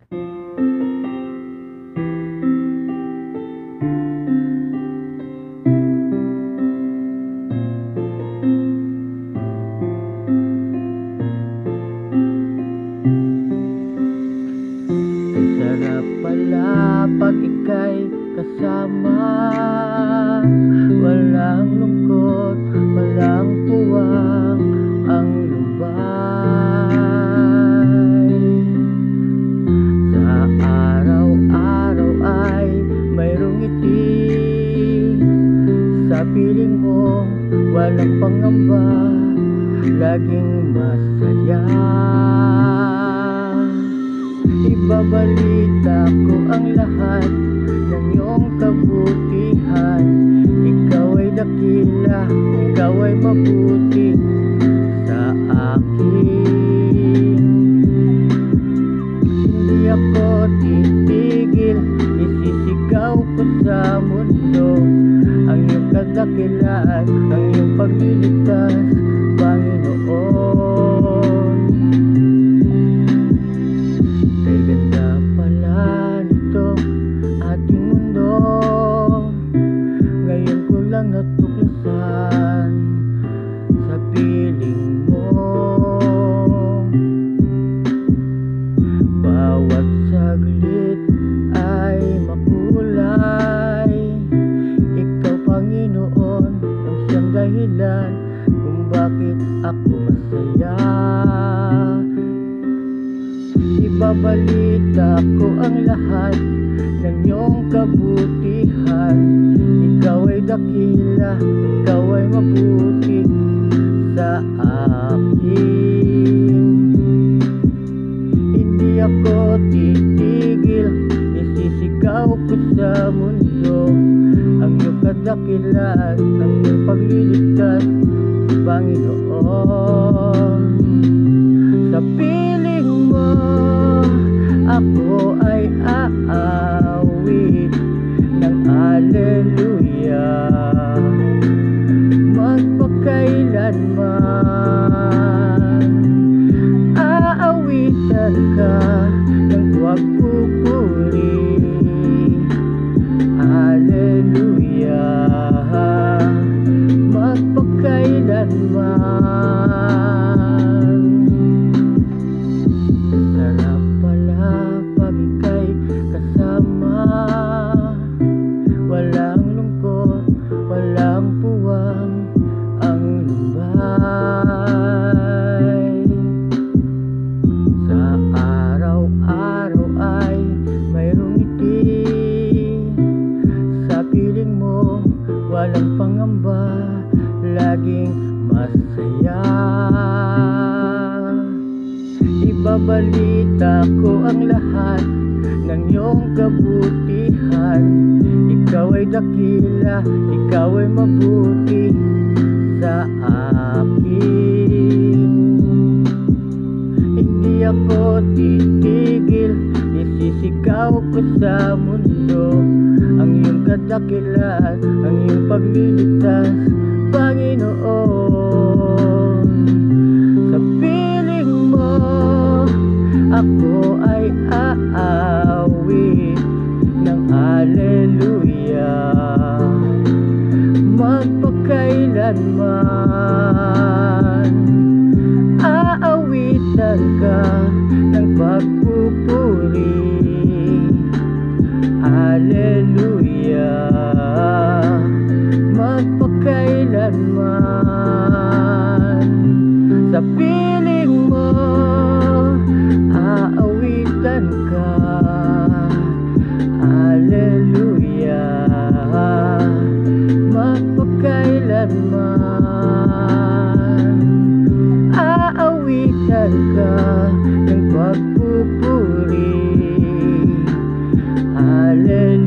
Sarap pala pag ika'y kasama. Walang lungkot, walang puwang ang lumbay. Sa araw-araw ay mayroong ngiti. Sa piling mo walang pangamba, laging masaya. Ibabalita ko ang lahat ng iyong kabutihan. Ikaw ay dakila, ikaw ay mabuti sa akin. Hindi ako titigil, isisigaw ko sa mundo ang iyong kadakilaan, ang iyong pagliligtas, Panginoon. Kay ganda pala nito ating mundo, ngayon ko lang natuklasan sa piling mo. Bawat saglit ay makulay. Ikaw, Panginoon, ang siyang dahilan kung bakit ako masaya. Ibabalita ko ang lahat ng iyong kabutihan. Ikaw ay dakila, ikaw ay mabuti sa akin. Hindi ako titigil, isisigaw ko sa mundo ang iyong kadakilaan, ang iyong pagliligtas, Panginoon. Sa piling mo ako ay aawit ng Alleluia, magpakailanman. Aawitan ka ng pagpupuri, Alleluia, magpakailanman. Sarap pala pag ika'y kasama. Walang lungkot, walang puwang ang lumbay. Sa araw-araw ay mayroong ngiti. Sa piling mo walang pangamba, laging masaya. Ibabalita ko ang lahat ng iyong kabutihan. Ikaw ay dakila, ikaw ay mabuti sa akin. Hindi ako titigil, isisigaw ko sa mundo ang iyong kadakilaan, ang iyong pagliligtas, Panginoon. Sa piling mo ako ay aawit ng Alleluia, magpakailanman. Aawitan ka ng pagpupuri, Alleluia, magpakailanman. Sa piling mo aawitan ka, Alleluia, magpakailanman. Aawitan ka ng pagpupuri, Alleluia.